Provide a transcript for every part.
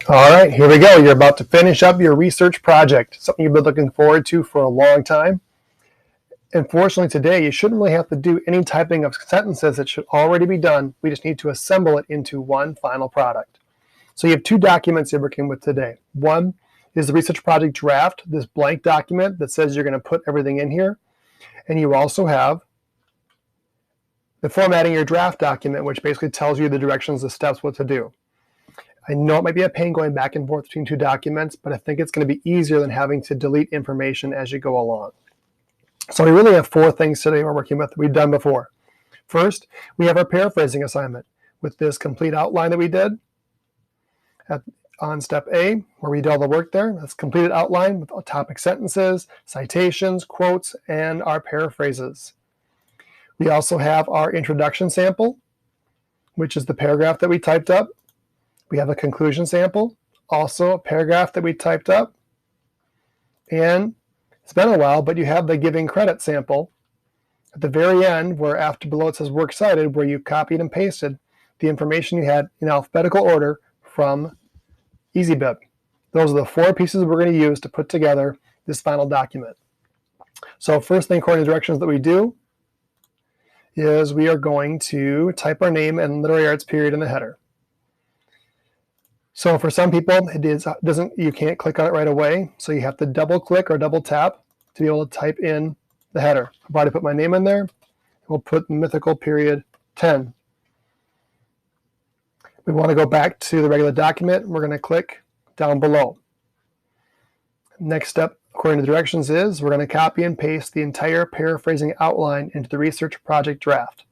All right, here we go. You're about to finish up your research project, something you've been looking forward to for a long time. Unfortunately, today you shouldn't really have to do any typing of sentences. It should already be done. We just need to assemble it into one final product. So you have two documents you're working with today. One is the research project draft, this blank document that says you're going to put everything in here. And you also have the formatting your draft document, which basically tells you the directions, the steps, what to do. I know it might be a pain going back and forth between two documents, but I think it's going to be easier than having to delete information as you go along. So we really have four things today we're working with that we've done before. First, we have our paraphrasing assignment with this complete outline that we did on step A, where we did all the work there. That's completed outline with topic sentences, citations, quotes, and our paraphrases. We also have our introduction sample, which is the paragraph that we typed up. We have a conclusion sample, also a paragraph that we typed up. And it's been a while, but you have the giving credit sample at the very end, where after below it says works cited, where you copied and pasted the information you had in alphabetical order from EasyBib. Those are the four pieces we're going to use to put together this final document. So first thing according to directions that we do is we are going to type our name and literary arts period in the header. So for some people, you can't click on it right away, so you have to double click or double tap to be able to type in the header. I've already put my name in there. We'll put mythical period 10. We want to go back to the regular document. We're going to click down below. Next step, according to the directions, is we're going to copy and paste the entire paraphrasing outline into the research project draft.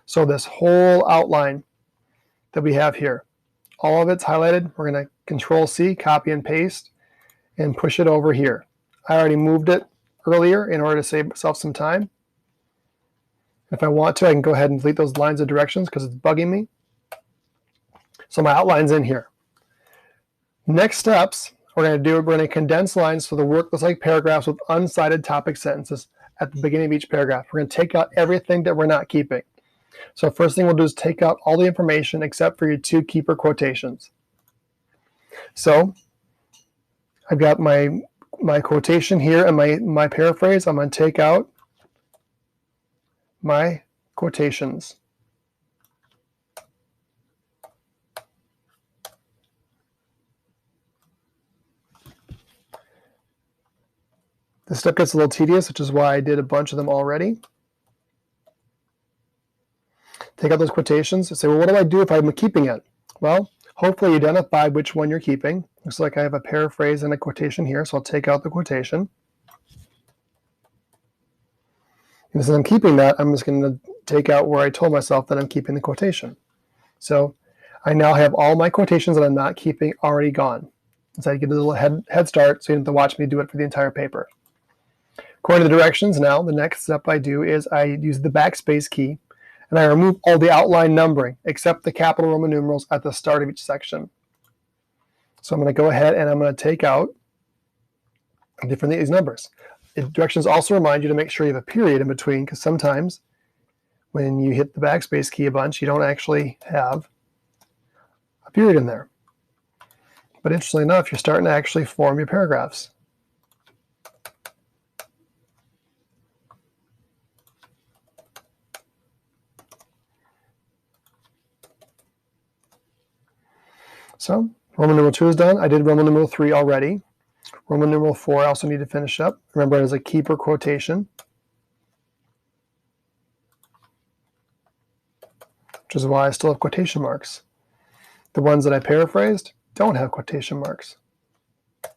So this whole outline that we have here, all of it's highlighted. We're going to Control-C, copy and paste, and push it over here. I already moved it earlier in order to save myself some time. If I want to, I can go ahead and delete those lines of directions because it's bugging me. So my outline's in here. Next steps, we're going to condense lines so the work looks like paragraphs with uncited topic sentences at the beginning of each paragraph. We're going to take out everything that we're not keeping. So first thing we'll do is take out all the information except for your two keeper quotations. So I've got my quotation here and my paraphrase. I'm going to take out my quotations. This step gets a little tedious, which is why I did a bunch of them already. Take out those quotations and say, well, what do I do if I'm keeping it? Well, hopefully you identify which one you're keeping. Looks like I have a paraphrase and a quotation here, so I'll take out the quotation. And since I'm keeping that, I'm just going to take out where I told myself that I'm keeping the quotation. So I now have all my quotations that I'm not keeping already gone. So I get a little head start so you don't have to watch me do it for the entire paper. According to the directions now, the next step I do is I use the backspace key and I remove all the outline numbering except the capital Roman numerals at the start of each section. So I'm going to go ahead and I'm going to take out different these numbers. The directions also remind you to make sure you have a period in between, because sometimes when you hit the backspace key a bunch, you don't actually have a period in there. But interestingly enough, you're starting to actually form your paragraphs. So Roman numeral 2 is done. I did Roman numeral 3 already. Roman numeral 4 I also need to finish up. Remember, it is a keeper quotation, which is why I still have quotation marks. The ones that I paraphrased don't have quotation marks. All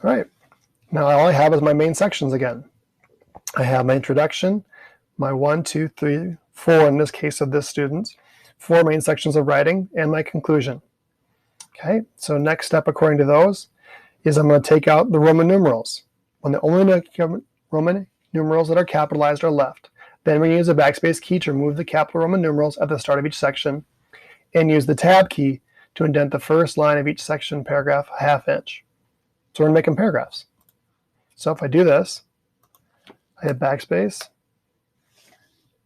right, now all I have is my main sections again. I have my introduction, my 1, 2, 3, 4 in this case of this student, 4 main sections of writing, and my conclusion. Okay, so next step according to those is I'm going to take out the Roman numerals. When the only Roman numerals that are capitalized are left, then we're going to use the backspace key to remove the capital Roman numerals at the start of each section and use the tab key to indent the first line of each section paragraph a ½ inch. So we're going to make them paragraphs. So if I do this, I hit backspace,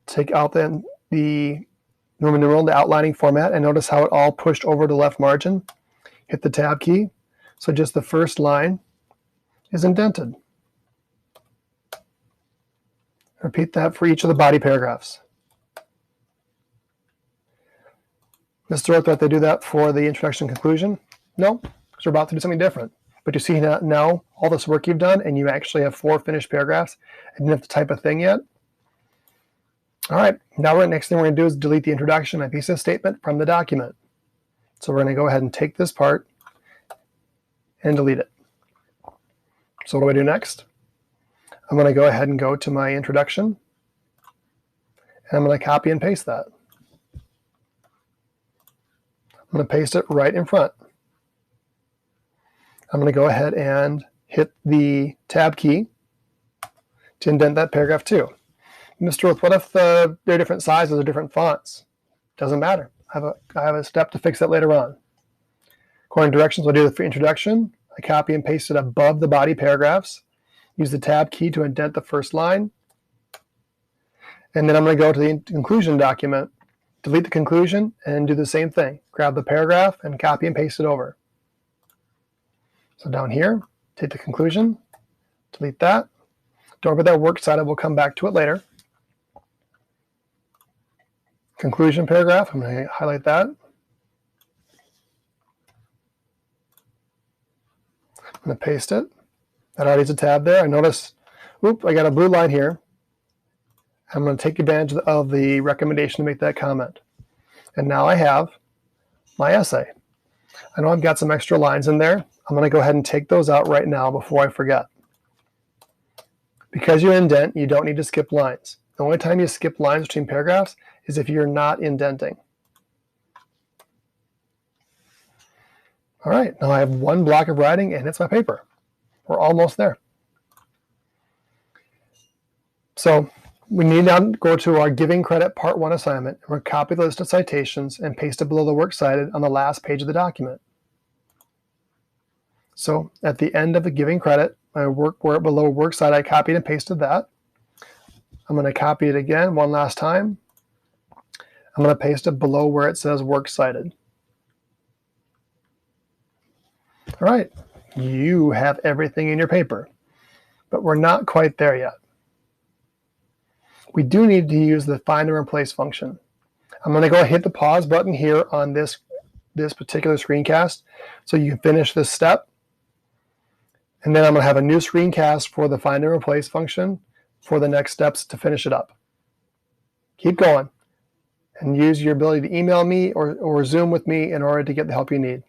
take out then the Roman numeral in the outlining format, and notice how it all pushed over to the left margin. Hit the tab key, so just the first line is indented. Repeat that for each of the body paragraphs. Mr. Roth, that they do that for the introduction and conclusion? No, because we're about to do something different. But you see now all this work you've done, and you actually have 4 finished paragraphs, and you didn't have to type a thing yet. All right, now the next thing we're going to do is delete the introduction and thesis statement from the document. So we're going to go ahead and take this part and delete it. So what do I do next? I'm going to go ahead and go to my introduction, and I'm going to copy and paste that. I'm going to paste it right in front. I'm going to go ahead and hit the tab key to indent that paragraph too. Mr. Roth, what if they're different sizes or different fonts? Doesn't matter. I have a step to fix that later on. According to directions, I'll do the introduction. I copy and paste it above the body paragraphs. Use the tab key to indent the first line. And then I'm going to go to the conclusion document, delete the conclusion, and do the same thing. Grab the paragraph and copy and paste it over. So down here, take the conclusion, delete that. Don't worry about that works cited. We'll come back to it later. Conclusion paragraph, I'm going to highlight that. I'm going to paste it. That already is a tab there. I notice, I got a blue line here. I'm going to take advantage of the recommendation to make that comment. And now I have my essay. I know I've got some extra lines in there. I'm going to go ahead and take those out right now before I forget. Because you indent, you don't need to skip lines. The only time you skip lines between paragraphs is if you're not indenting. All right, now I have one block of writing and it's my paper. We're almost there. So we need now to go to our Giving Credit Part 1 assignment. We're going to copy the list of citations and paste it below the works cited on the last page of the document. So at the end of the Giving Credit, my work where below works cited, I copied and pasted that. I'm going to copy it again one last time. I'm going to paste it below where it says works cited. All right, you have everything in your paper, but we're not quite there yet. We do need to use the find and replace function. I'm going to go hit the pause button here on this particular screencast so you can finish this step. And then I'm going to have a new screencast for the find and replace function for the next steps to finish it up. Keep going and use your ability to email me or Zoom with me in order to get the help you need.